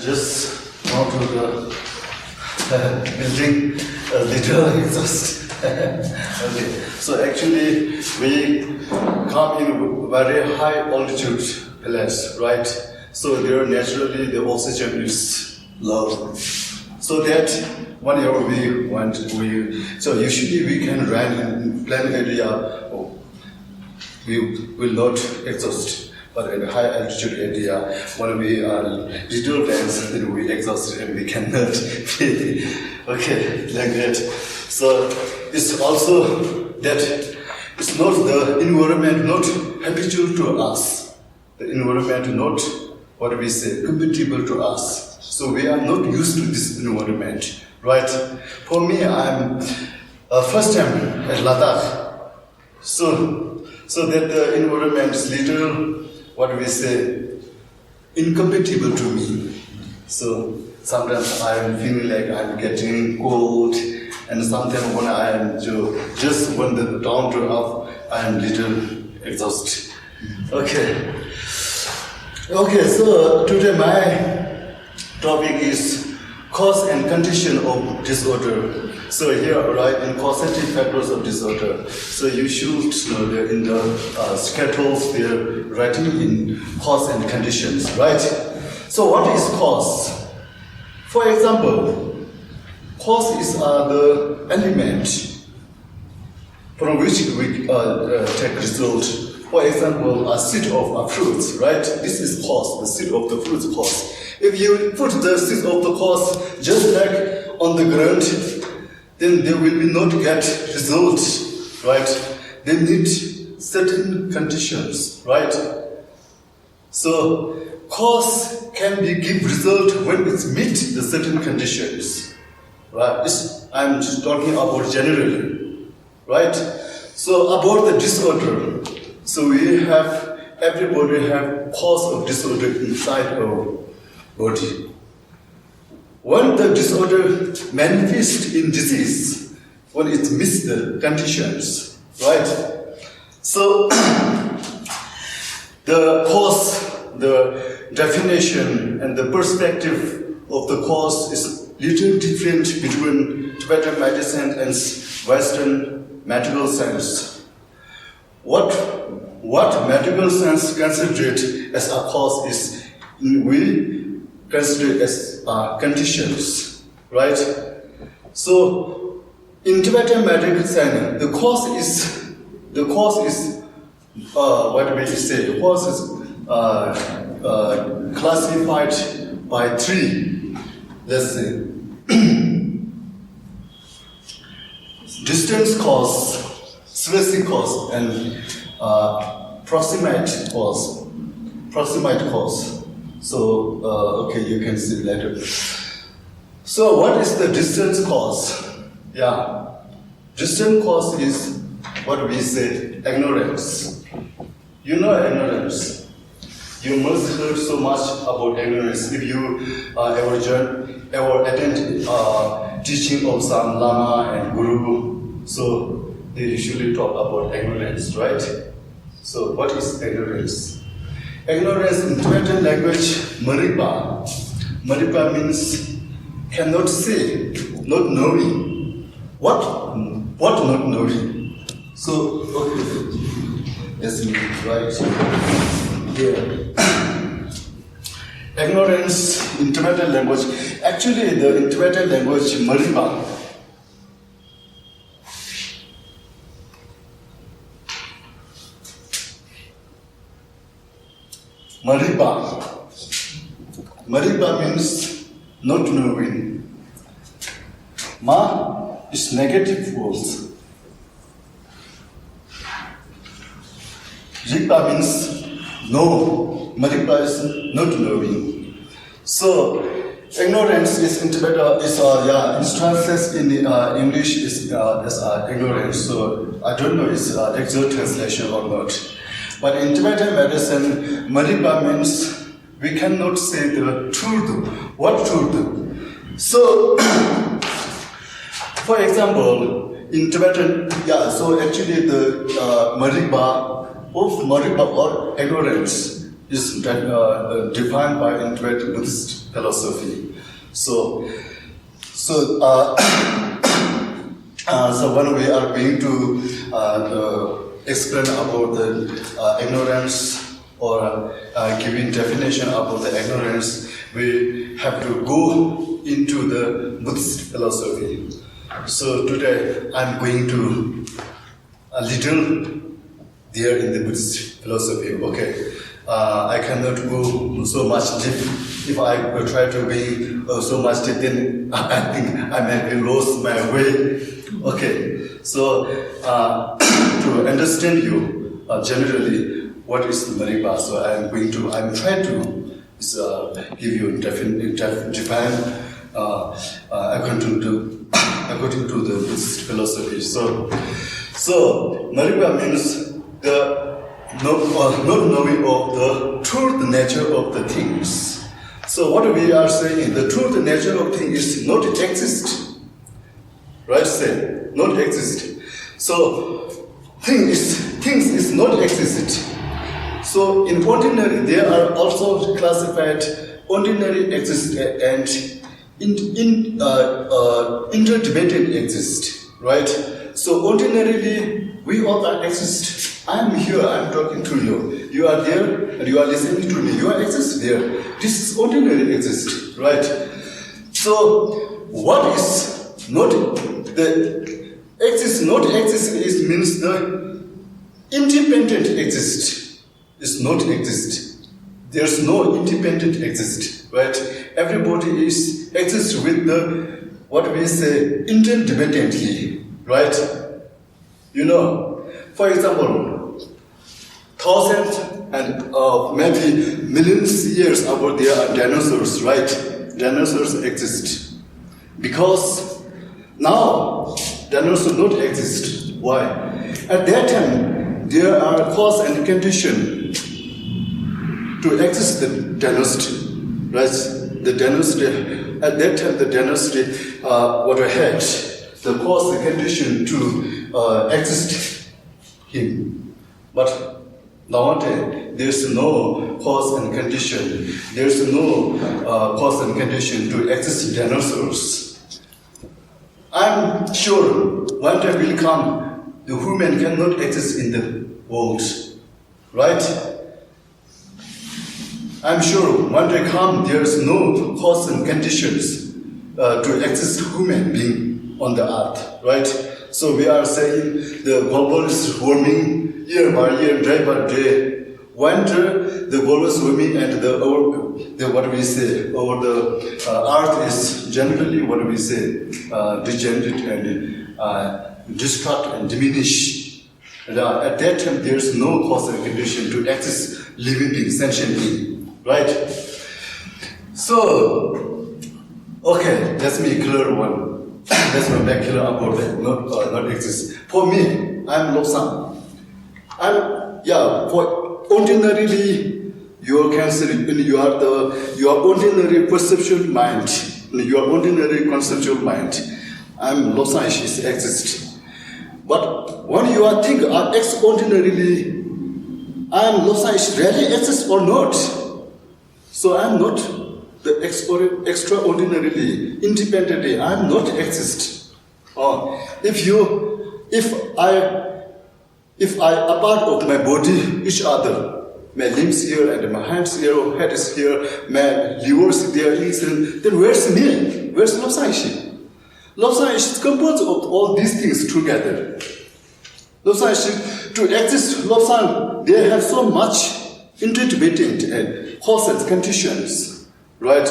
just go to the building a little exhaust. Okay, so actually we come in very high altitude place, right? So there naturally the oxygen is low. So that 1 year so usually we can run in plain area, we will not exhaust. But in a high altitude area, when we are little dense, then we exhaust and we cannot breathe. Okay, like that. So it's also that it's not the environment not habitual to us. The environment not what we say compatible to us. So we are not used to this environment, right? For me, I'm first time at Ladakh. So that the environment is little what we say, incompatible to me. So sometimes I'm feeling like I'm getting cold, and sometimes when I am just when the down to up, I'm little exhausted. Okay, so today my topic is cause and condition of disorder. So here, right, in causative factors of disorder. So you should know in the schedules they're writing in cause and conditions, right? So what is cause? For example, cause is the element from which we take result. For example, a seed of fruits, right? This is cause, the seed of the fruit cause. If you put the seed of the cause just like on the ground, then they will not get results, right? They need certain conditions, right? So cause can be give result when it meets the certain conditions, right? I'm just talking about generally, right? So about the disorder, so everybody have cause of disorder inside our body. When the disorder manifests in disease, when it meets the conditions, right? So the cause, the definition and the perspective of the cause is little different between Tibetan medicine and Western medical science. What medical science considers as a cause is we consider as conditions, right? So in Tibetan medicine, the cause is what we say. The cause is classified by three. Let's say distance cause, specific cause, and proximate cause. So, okay, you can see later. So, what is the distance cause? Yeah, distance cause is what we say ignorance. You know ignorance. You must heard so much about ignorance if you ever attend teaching of some lama and guru. So they usually talk about ignorance, right? So, what is ignorance? Ignorance in Tibetan language, maripa. Maripa means cannot say, not knowing. What not knowing? So, okay, let's read right here. Ignorance in Tibetan language. Actually, in Tibetan language, maripa. Maripa means not knowing. Ma is negative words. Ripa means no. Maripa is not knowing. So ignorance is in Tibetan is translated in English is as ignorance. So I don't know it's exact translation or not. But in Tibetan medicine, maripa means we cannot say the truth. What truth? So, for example, in Tibetan, so actually the maripa or ignorance is defined by Tibetan Buddhist philosophy. So when we are going to explain about the ignorance or giving definition about the ignorance, we have to go into the Buddhist philosophy. So today I'm going to a little there in the Buddhist philosophy. Okay, I cannot go so much deep. If I try to be so much deep, then I think I may be lost my way. Okay, so to understand you generally, what is the Maripa? So I'm trying to give you define according to the Buddhist philosophy. So Maripa means the not knowing of the truth nature of the things. So what we are saying, the truth nature of things is not exist. Right? Say, not exist. So things is not exist. So in ordinary, there are also classified ordinary exist and interdependent exist. Right? So ordinarily, we all are exist. I am here, I am talking to you. You are there and you are listening to me. You are exist there. This is ordinary exist, right? So what is not the exist? Not exist is means the independent exist is not exist. There's no independent exist, right? Everybody is exist with the what we say interdependently, right? You know, for example, thousands and maybe millions of years ago there are dinosaurs, right? Dinosaurs exist. Because now dinosaurs don't exist. Why? At that time there are cause and condition to exist the dinosaur, right? The dinosaur at that time the dinosaur what had the cause and condition to exist him. But nowadays, there's no cause and condition. There's no cause and condition to exist dinosaurs. I'm sure one day will come, the human cannot exist in the world, right? I'm sure one day come, there's no cause and conditions to exist human being on the earth, right? So we are saying the global is warming year by year, day by day. Winter, the global is warming and the what we say over the earth is generally what we say degenerate and destruct and diminish. At that time, there's no cause and condition to exist living being, sentient being, right? So, okay, let's make clear one. Let's make clear about that. Not exist. For me, I'm Lobsang. For ordinarily, your cancer, your ordinary perceptual mind, your ordinary conceptual mind. I'm Lobsang is exist. But when you are thinking extraordinarily, I'm Lobsang is really exist or not. So I'm not the extraordinarily, independently, I am not exist. If I apart of my body, each other, my limbs here and my hands here, head is here, my liver is there, then where's me? Where's Lobsang? Lobsang is composed of all these things together. Lobsang to exist, Lobsang, they have so much interdependent and causes, conditions. Right?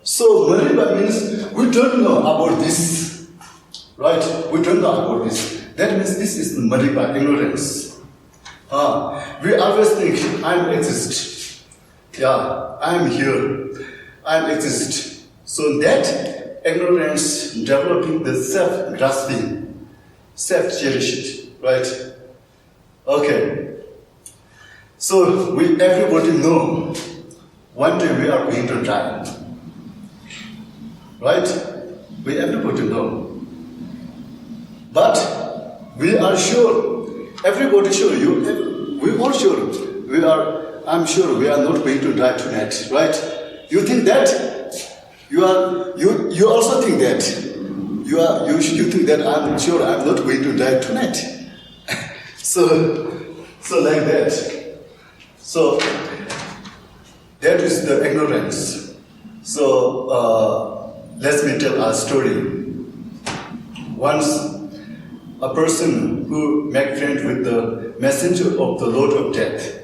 So, Maripa means we don't know about this. Right? We don't know about this. That means this is Maripa, ignorance. We always think, I'm exist. Yeah, I'm here. I'm exist. So that ignorance developing the self-grasping, self-cherished. Right? Okay. So, everybody know one day we are going to die. Right? We everybody know. But we are sure, everybody sure, we all sure, we are I'm sure we are not going to die tonight, right? You think that? You also think that? You think that I'm sure I'm not going to die tonight. So like that. So that is the ignorance. So let me tell a story. Once a person who made friends with the messenger of the Lord of Death.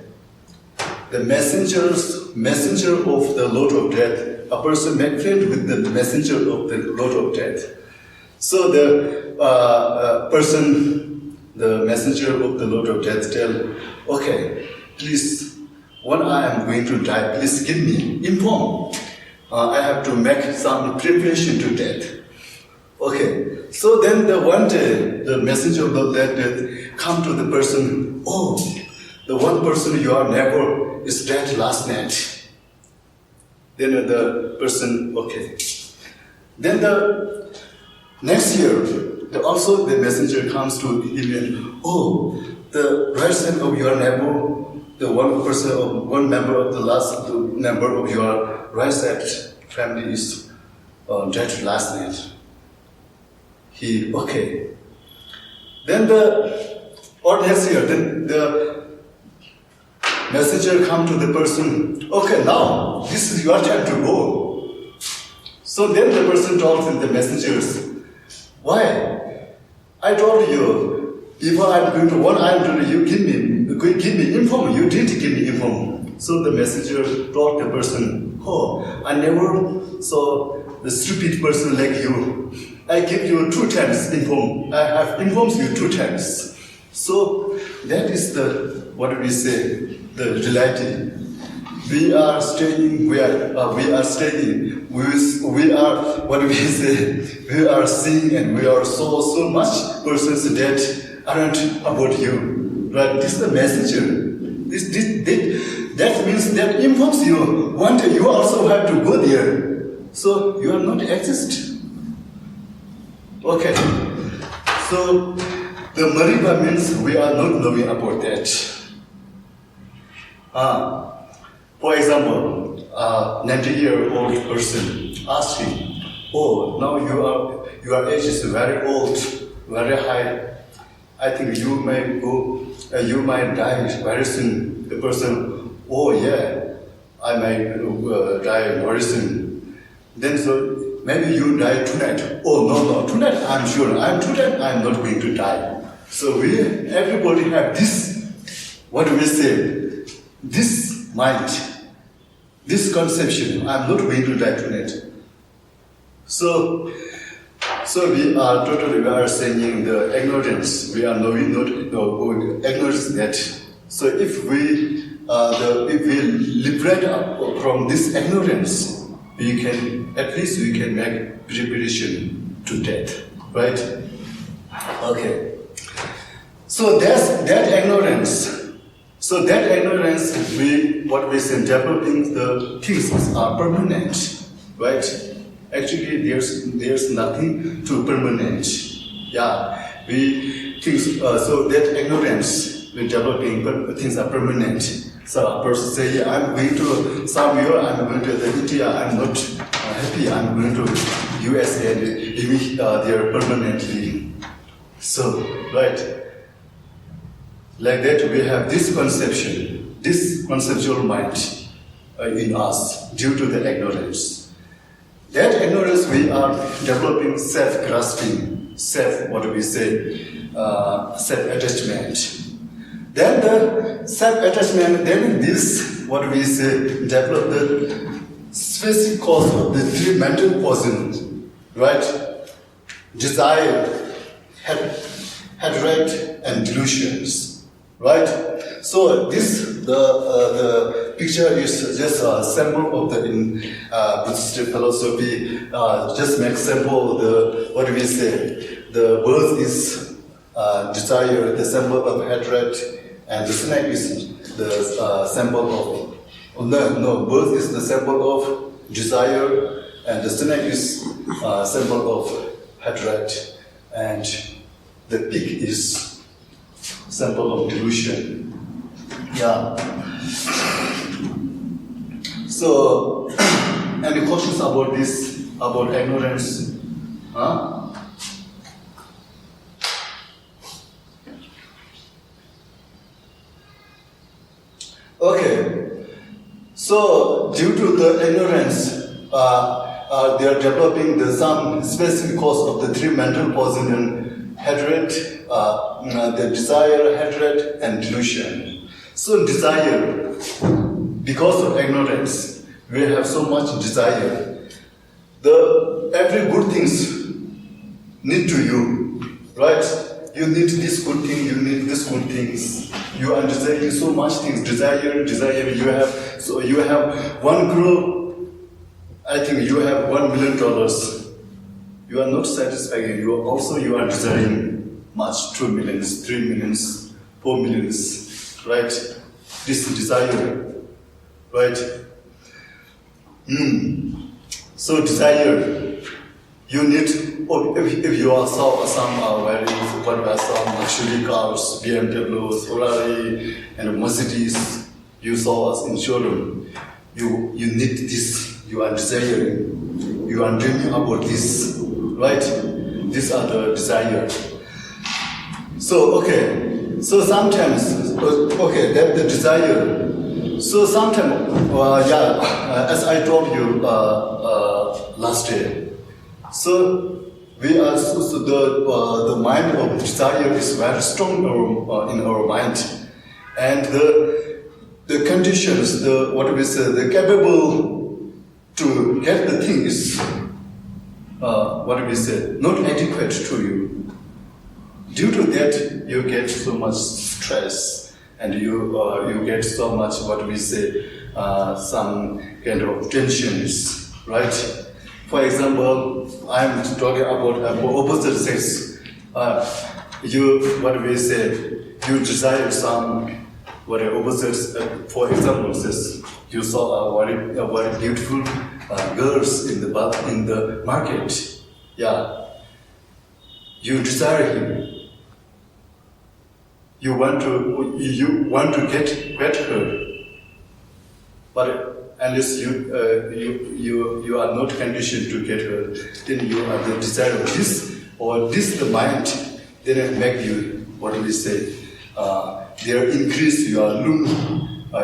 The messenger of the Lord of Death. A person made friends with the messenger of the Lord of Death. So the messenger of the Lord of Death tell, okay, please, when I am going to die, please give me, inform. I have to make some preparation to death. Okay, so then one day, the messenger of the Lord of Death come to the person, oh, the one person your neighbor is dead last night. Then the person, okay. Then the next year, also the messenger comes to him and, oh, the right side of your neighbor, the one member of the last member of your right side family is dead last night. Okay. Then next year, then the messenger come to the person, okay, now, this is your time to go. So then the person told the messengers, why? I told you, if I'm going to, what I'm doing, you give me inform. You didn't give me inform. So the messenger told the person, oh, I never saw the stupid person like you. I give you 2 times inform. I have informed you 2 times. So that is the reality. We are studying. We are seeing, and we are so much persons that aren't about you. Right? This is the messenger. That means that informs you. One day you also have to go there. So you are not exist. Okay. So the Mariba means we are not knowing about that. For example, a 90-year-old person asked him, oh, now your age is very old, very high. I think you might die very soon. The person, oh yeah, I might die very soon. Then so maybe you die tonight. Oh no, tonight I'm sure. I'm not going to die. So everybody have this, this mind, this conception, I'm not going to die tonight. So we are saying the ignorance, we are knowing not ignorance that. So if we liberate from this ignorance, we can make preparation to death, right? Okay. So that ignorance. So that ignorance, we say developing the things are permanent, right? Actually, there's nothing to permanent. Yeah, so that ignorance, we developing things are permanent. So a person say, yeah, I'm going to somewhere, I'm going to India, I'm not happy, I'm going to US and live there permanently. So, right. Like that, we have this conception, this conceptual mind in us due to the ignorance. That ignorance, we are developing self-grasping, self-attachment. Then the self-attachment, then this, develop the specific cause of the 3 mental poisons, right? Desire, hatred, and delusions. Right? So the picture is just a symbol of the Buddhist philosophy. Just make symbol the bird is desire, the symbol of hatred, and the snake is the symbol of bird is the symbol of desire, and the snake is symbol of hatred, and the pig is symbol of delusion. Yeah. So, any questions about this, about ignorance? Huh? Okay, so due to the ignorance, they are developing some specific cause of the three mental poison: hatred, the desire, hatred, and delusion. So desire, because of ignorance, we have so much desire. Every good things need to you, right? You need this good thing, you need this good things. You are desiring so much things, desire. You have 1 crore. I think you have $1 million. You are not satisfied. You are desiring much, 2 millions, 3 millions, 4 millions, right? This desire, right? So desire, you need. If you are some very some luxury cars, BMWs, Ferrari, and Mercedes, you saw us in showroom. You need this. You are desiring. You are dreaming about this, right? These are the desire. So okay. So sometimes that's the desire. So sometimes as I told you last day. So we are the mind of desire is very strong in our mind, and the conditions, the capable to get the thing is not adequate to you. Due to that, you get so much stress, and you get so much some kind of tensions, right? For example, I'm talking about opposite sex. You desire some opposite. For example, you saw a very beautiful girls in the market. Yeah, you desire him. You want to get her, but unless you are not conditioned to get her, then you have the desire of this or this the mind, then it make you they increase your lung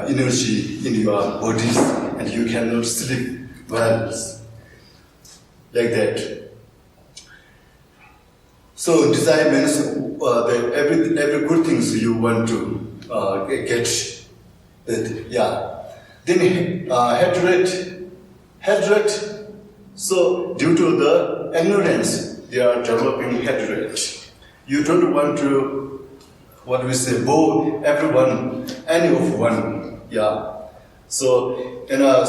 energy in your bodies, and you cannot sleep well, like that. So desire means every good things you want to get. That Then hatred. So due to the ignorance, they are developing hatred. You don't want to, bow everyone, any of one. Yeah. So you are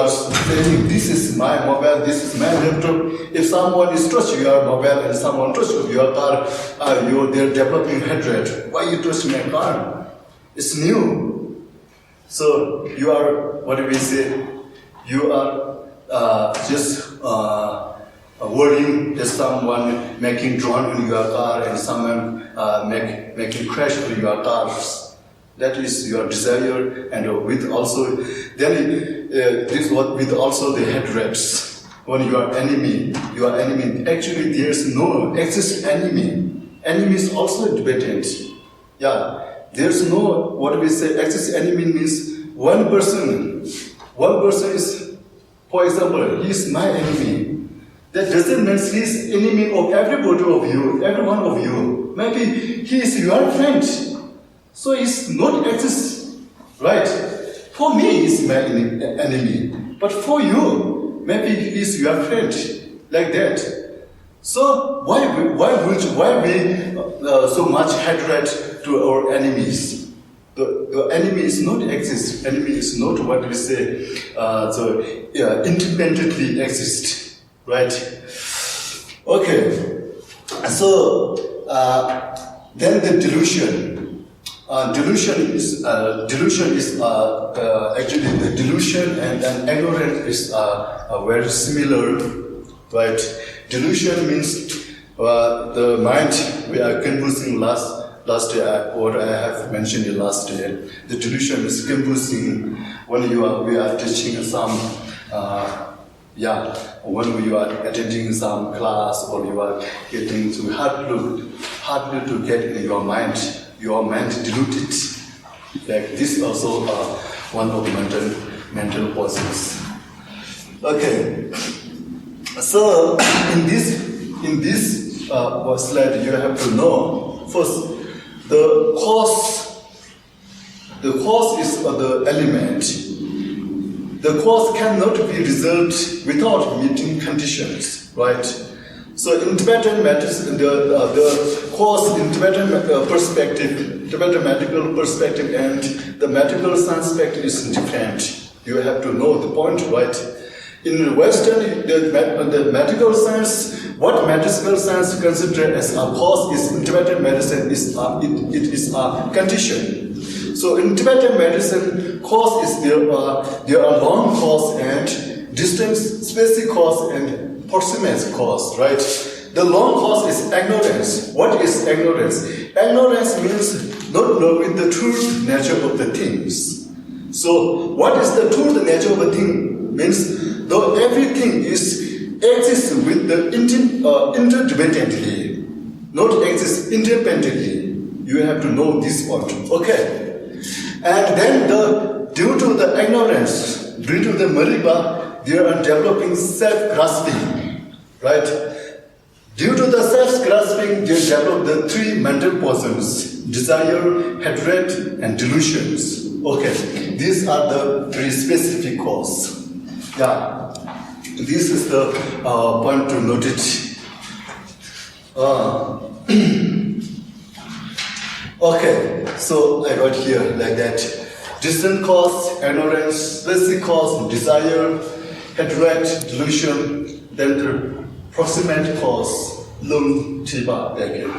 saying, this is my mobile, this is my laptop. If someone is touching your mobile and someone touches your car, they're developing hatred. Why you touch my car? It's new. So you are, you are just worrying that someone making drone in your car and someone making crash in your cars. That is your desire, and with also with also the hatreds. When you are enemy, actually there's no exist enemy. Enemy is also dependent. Yeah. There's no, exist enemy means one person is, for example, he is my enemy. That doesn't mean he is enemy of everybody of you, every one of you. Maybe he is your friend. So it's not exist, right? For me, he is my enemy. But for you, maybe he is your friend, like that. So why we so much hatred to our enemies? The enemy is not exist. Enemy is not independently exist, right? Okay. So then the delusion. Delusion is actually the delusion and ignorance is very similar, right? Delusion means the mind we are conversing last last year, what I have mentioned in last year, the delusion is confusing when we are teaching some, when we are attending some class or you are getting to hard to get in your mind diluted. Like this also one of mental causes. Okay, so in this slide you have to know first the cause. The cause is the element. The cause cannot be resolved without meeting conditions, right? So in Tibetan medicine, the cause in Tibetan perspective, Tibetan medical perspective and the medical science perspective is different. You have to know the point, right? In Western, the medical science, what medical science considers as a cause is in Tibetan medicine is it is a condition. So in Tibetan medicine, cause is there are long cause and distance, specific cause and proximate cause, right? The long cause is ignorance. What is ignorance? Ignorance means not knowing the true nature of the things. So what is the true nature of the thing? Means though everything exists with the interdependently, not exists independently. You have to know this point. Okay. And then due to the ignorance, due to the mariba, they are developing self-grasping, right? Due to the self-grasping, they develop the three mental poisons: desire, hatred, and delusions. Okay, these are the three specific causes. Yeah, this is the point to note it. Okay, so I wrote here like that. Distant cause, ignorance, specific cause, desire, hatred, delusion, then the proximate cause, lung, tiba, again.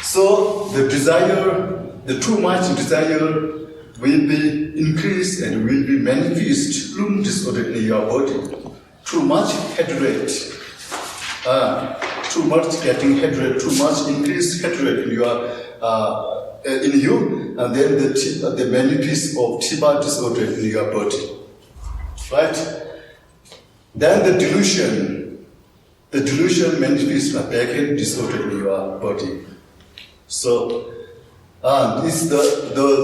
So the desire, the too much desire will be increased and will be manifest lung disorder in your body. Too much hatred, too much getting hatred, too much increased hatred in your in you, and then the manifest of Tiba disorder in your body, right? Then the delusion manifests a back-end disorder in your body. So this the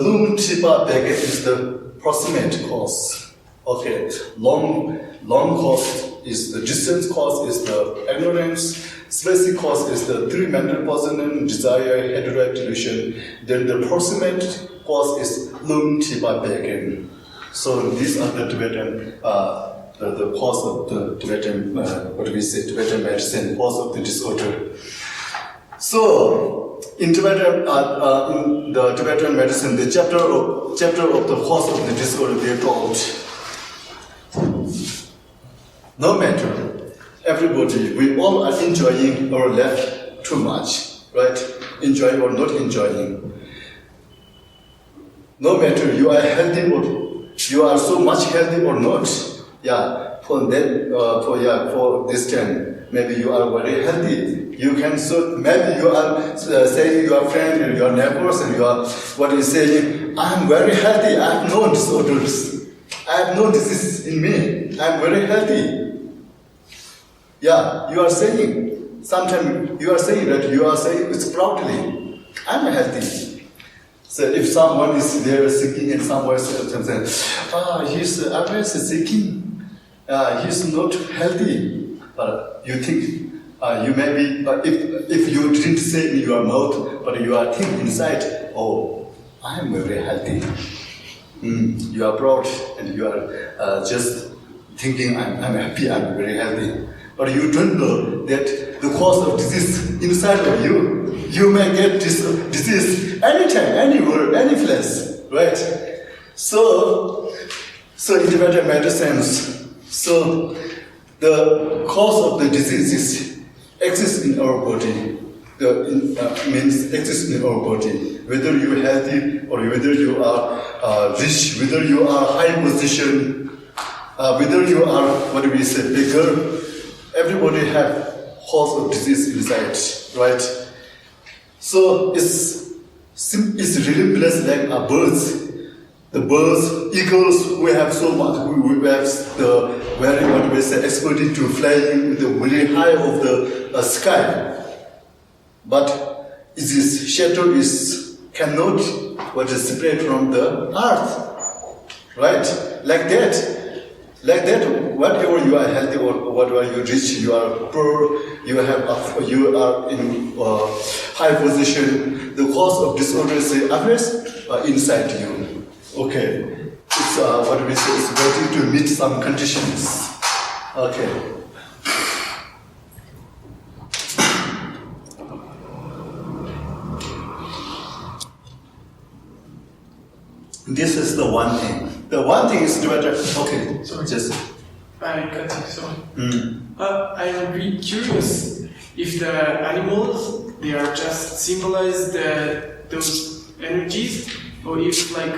lung Tiba back-end is the proximate cause. Okay, long cause is the distance cause is the ignorance. Specific cause is the three mental poison, desire, hatred, delusion. Then the proximate cause is lung tiba bagen. So these are the Tibetan, the cause of the Tibetan, Tibetan medicine, cause of the disorder. So in Tibetan, in the Tibetan medicine, the chapter of the cause of the disorder, they told, no matter. Everybody, we all are enjoying our life too much, right? Enjoying or not enjoying. No matter you are healthy or you are so much healthy or not, for this time, maybe you are very healthy. You can maybe you are saying your friend and your neighbors and you are saying, I am very healthy. I have no disorders. I have no disease in me. I am very healthy. Yeah, you are saying, sometimes you are saying that you are saying it's proudly, I'm healthy. So if someone is there seeking and someone says, he's always seeking, he's not healthy. But you think, you may be, if you didn't say in your mouth, but you are thinking inside, oh, I am very healthy. You are proud and you are just thinking, I'm happy, I'm very healthy. But you don't know that the cause of disease inside of you. You may get this disease anytime, anywhere, any place, right? So in Tibetan medicine, so the cause of the disease exists in our body. Means exists in our body. Whether you are healthy or whether you are rich, whether you are high position, whether you are bigger. Everybody have cause of disease inside, right? So it's It's really placed like a birds. The birds, eagles, we have so much. We have the very what we say expertise to flying the very high of the sky. But this shadow is cannot what is separate from the earth, right? Like that. Whatever you are healthy or whatever you rich, you are poor, you are in high position. The cause of disorder is addressed inside you. Okay, it's what we say is waiting to meet some conditions. Okay. This is the one thing. The one thing is better. Okay, sorry. Just. I cut it. Sorry. I'm really curious if the animals they are just symbolize those energies, or if like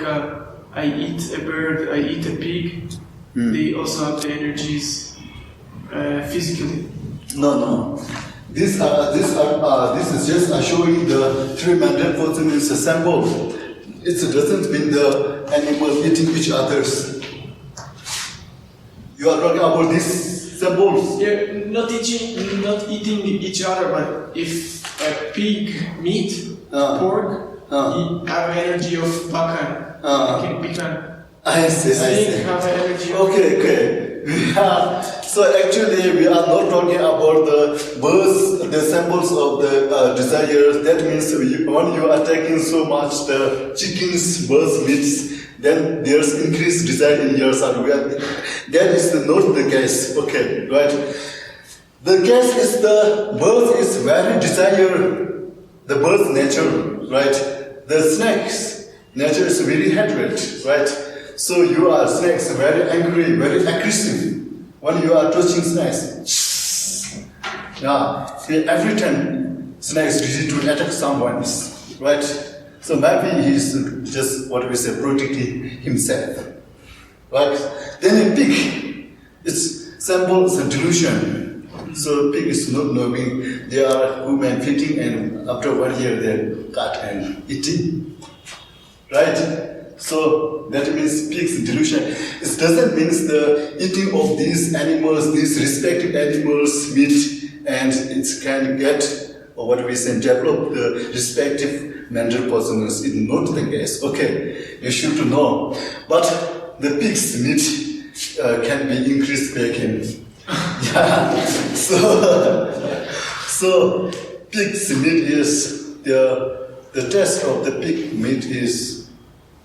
I eat a bird, I eat a pig, they also have the energies physically. No. This is just showing the three mental forces is a symbol. It doesn't mean the animals eating each others. You are talking about these symbols. Yeah, not eating each other, but if a pig meat, pork, it have energy of Bakan. I see. Have energy of Okay. So actually we are not talking about the birds, the symbols of the desires. That means when you are taking so much the chickens, birds, meats, then there's increased desire in your soul. That is not the case. Okay, right? The case is the bird is very desire. The bird's nature, right? The snake's nature is very hatred, right? So you are snakes very angry, very aggressive. When you are touching snakes, every time snake is ready to attack someone, right? So maybe he's just what we say protecting himself, right? Then a pig, its symbol is a delusion. So pig is not knowing they are human feeding, and after 1 year they cut and eating, right? So that means pig's delusion. It doesn't mean the eating of these animals, these respective animals, meat, and it can get, or what we say, develop the respective mental poisonous. It's not the case. Okay, you should know. But the pig's meat can be increased bacon. Yeah. So pig's meat is the taste of the pig meat is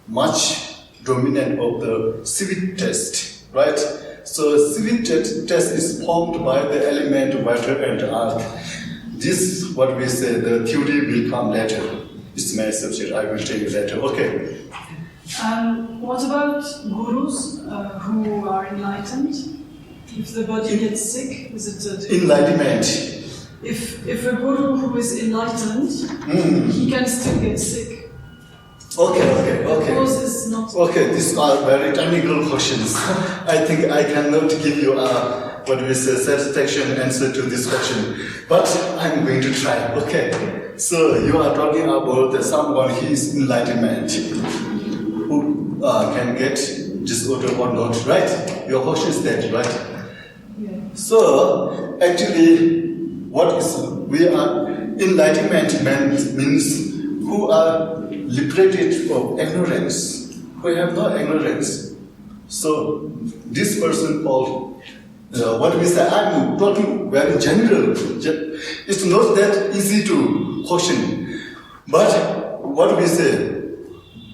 much dominant of the sweet taste, right? So sweet taste is formed by the element water and earth. This, what we say, the theory will come later. It's my subject, I will tell you later. Okay. What about gurus who are enlightened? If the body gets sick, is it enlightenment? If a guru who is enlightened, he can still get sick. Okay. Cause is not. Okay, these are very technical questions. I think I cannot give you a satisfaction answer to this question, but I'm going to try. Okay, so you are talking about someone who is enlightenment, who can get disorder or not, right? Your question is that, right? Yeah. So actually, we are enlightenment means who are liberated of ignorance, who have no ignorance. So this person called, what we say, I'm talking very general. It's not that easy to question. But what we say,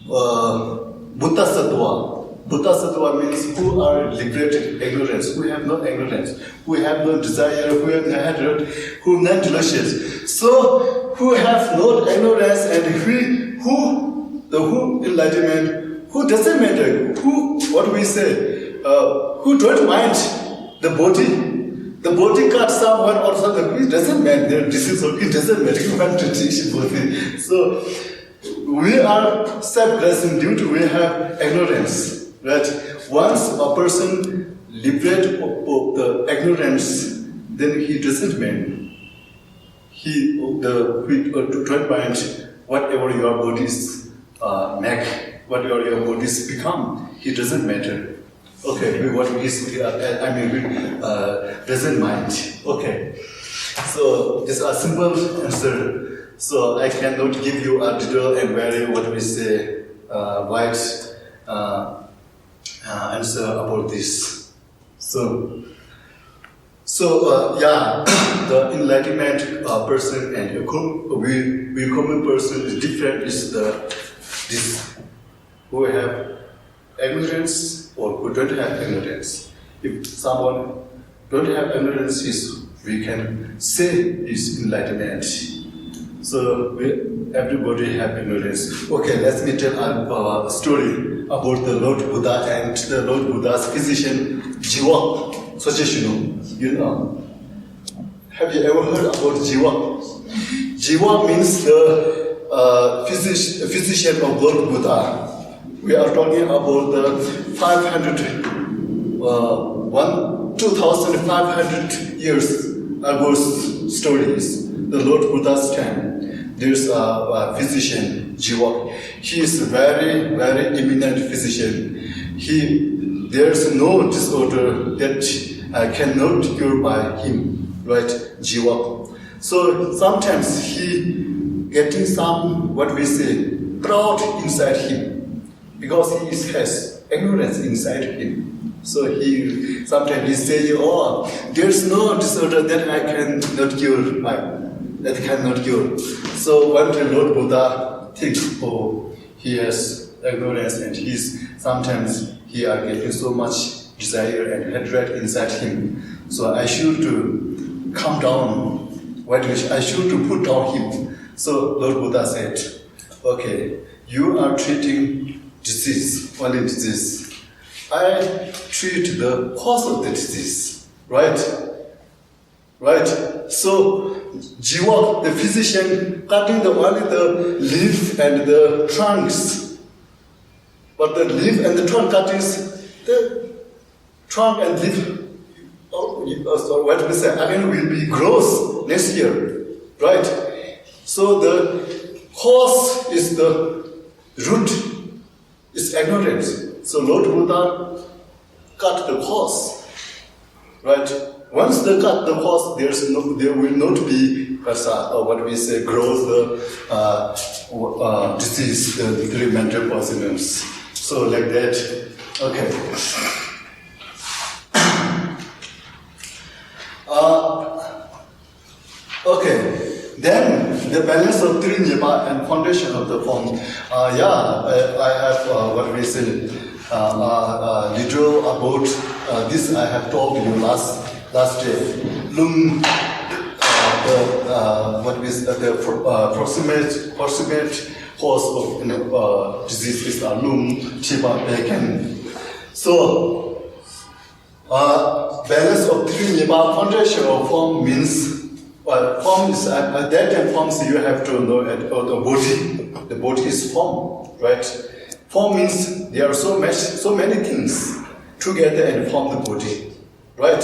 Buddha Sattva. Buddha Sattva means who are liberated ignorance, who have no ignorance, who have no desire, who have no hatred, who have not delusions. So who have no ignorance and who enlightenment, who doesn't matter, who don't mind the body. The body cut someone or something, it doesn't matter, disease, it doesn't matter, you want to teach body. So we are self-blessing due to we have ignorance, right? Once a person liberated of the ignorance, then he doesn't mean. Don't mind whatever your bodies make, whatever your bodies become, it doesn't matter. Okay, what is doesn't mind. Okay, so it's a simple answer. So I cannot give you a detail and very what we say wide answer about this. So the enlightenment person and we common person is different. Is this who have ignorance or who don't have ignorance. If someone don't have ignorance, we can say is enlightenment. So everybody have ignorance. Okay, let me tell a story about the Lord Buddha and the Lord Buddha's physician Jiva. You know. Have you ever heard about Jiva? Jiva means the physician of Lord Buddha. We are talking about the 2,500 years ago stories. The Lord Buddha's time. There's a physician, Jiva. He is a very, very eminent physician. There's no disorder that cannot cure by him, right? Jiva. So sometimes he getting some, what we say, proud inside him. Because he has ignorance inside him. So sometimes he says, oh, there's no disorder that I cannot cure. That cannot cure. So one day Lord Buddha thinks, oh, he has ignorance and sometimes he are getting so much desire and hatred inside him. So I should to calm down. I should to put down him. So Lord Buddha said, okay, you are treating disease, only disease. I treat the cause of the disease, right? Right? So, Jiva, the physician, cutting only the leaf and the trunks. But the leaf and the trunk cuttings, the trunk and leaf, what we say, again will be grows next year, right? So the cause is the root. It's ignorance. So Lord Buddha cut the cause, right? Once they cut the cause, there will not be what we say growth, disease, the mental poisonous. So like that. Okay. Okay. Then the balance of three nipa and foundation of the form. I have what we say little about this. I have told you last day. Lung, the proximate cause of disease is lung, chiba, bacon. So balance of three nipa foundation of form means. Well, form is that and forms you have to know about the body. The body is form, right? Form means there are so many things together and form the body, right?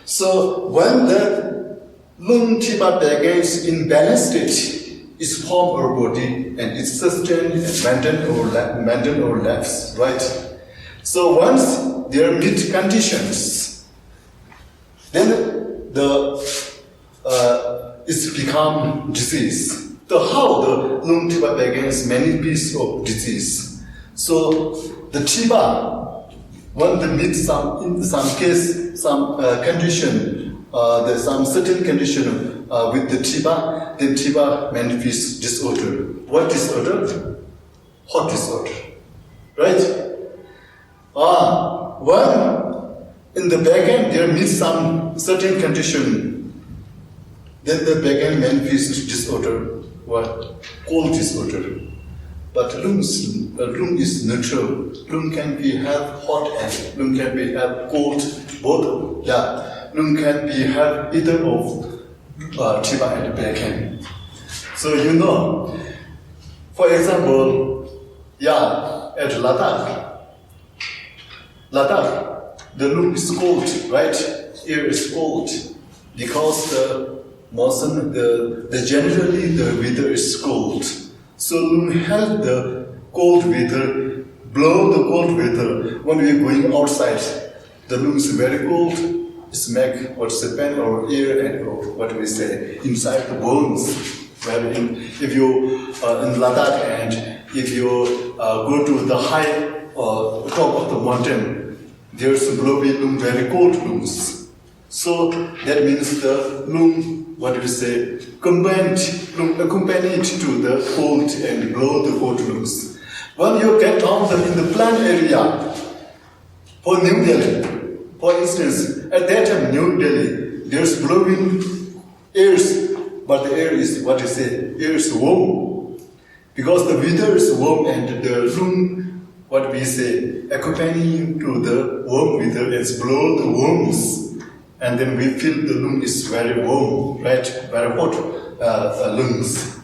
So when the lung chiba begins in balanced state, it's form our body and it's sustained and maintained or lapse, right? So once there meet conditions, then it's become disease. So how the lung tiba begins many pieces of disease. So the tiba, when they meet in some case, some condition, there's some certain condition with the tiba, then tiba manifests disorder. What disorder? Hot disorder, right? When in the back end there meets some certain condition. Then the back-end manifests disorder, what? Cold disorder. But lung is neutral. Lung can be have hot and lung can be have cold, both. Yeah, lung can be have either of tiba and back-end. So you know, for example, at Ladakh, the lung is cold, right? Air is cold because the generally the weather is cold. So lung help the cold weather, blow the cold weather when we are going outside. The lung is very cold. It's make what's the pen or air and what we say inside the bones. If you in Ladakh and if you go to the high top of the mountain, there's blowing lung, very cold lungs. So that means the lung, what we say, accompanied to the cold and blow the cold lungs. When you get down in the plant area, for New Delhi, for instance, at that time New Delhi, there's blowing airs, but the air is what you say, air is warm. Because the weather is warm and the lung, what we say, accompanying to the warm weather is blow the warmth. And then we feel the lung is very warm, right? Very hot lungs.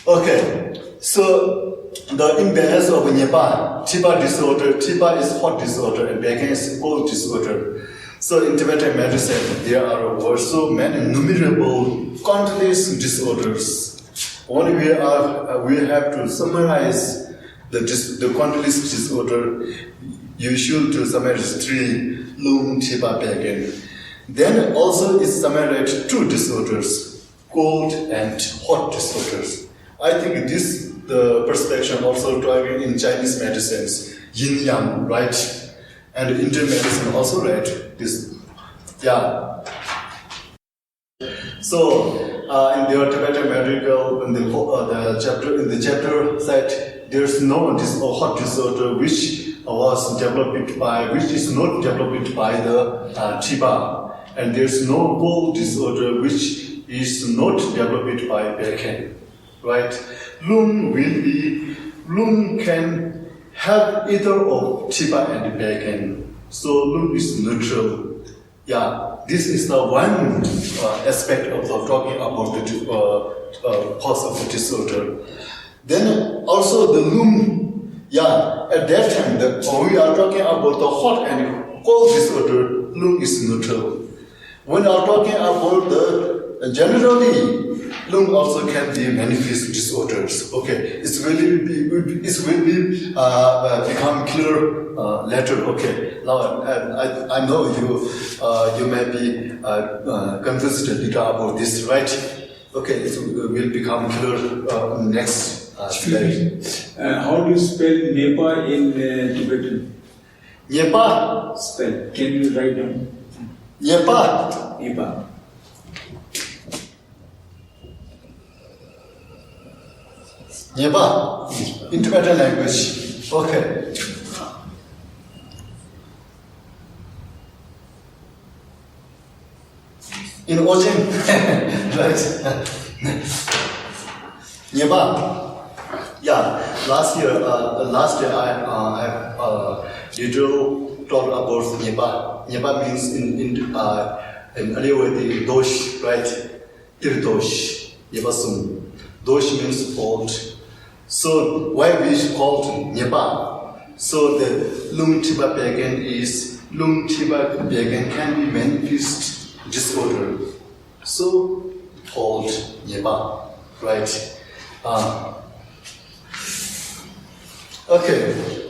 Okay, so the imbalance of Nepal, Tiba disorder, Tiba is hot disorder and Bagan is cold disorder. So in Tibetan medicine, there are also many innumerable countless disorders. Only we have to summarize the countless disorder. You should to summarize 3. Lung, Tiba, Bagan. Then also is summarized 2 disorders, cold and hot disorders. I think this the perspective also talking in Chinese medicines, yin yang, right? And Indian medicine also, right? This, yeah. So in the Tibetan medical, in the chapter said there's no hot disorder which was developed by, which is not developed by the Tiba, and there's no cold disorder which is not developed by Bagan, right? Lung can have either of Tiba and Bagan, so lung is neutral. Yeah, this is the one aspect of talking about the cause of the disorder. Then also the lung. Yeah, at that time, we are talking about the hot and cold disorder, lung is neutral. When we are talking about the generally, lung also can be manifest disorders. Okay, it will be become clear later. Okay, now I know you may be confused a little about this, right? Okay, it will become clear next. How do you spell Nepal in Tibetan? Nepal. Spell. Can you write down? Nepal. Nepal. Nepal. In Tibetan language. Okay. In Ojin. Right. Nepal. Yeah, last year I little talk about Nepal. Nepal means in Ayurvedic dosh, right? Tirdosh, Nepasum. Dosh means fault. So why we called Nepal? So the lung Tiba Bagan is lung Tiba Bagan can be manifest disorder. So called Nepal, right? Okay.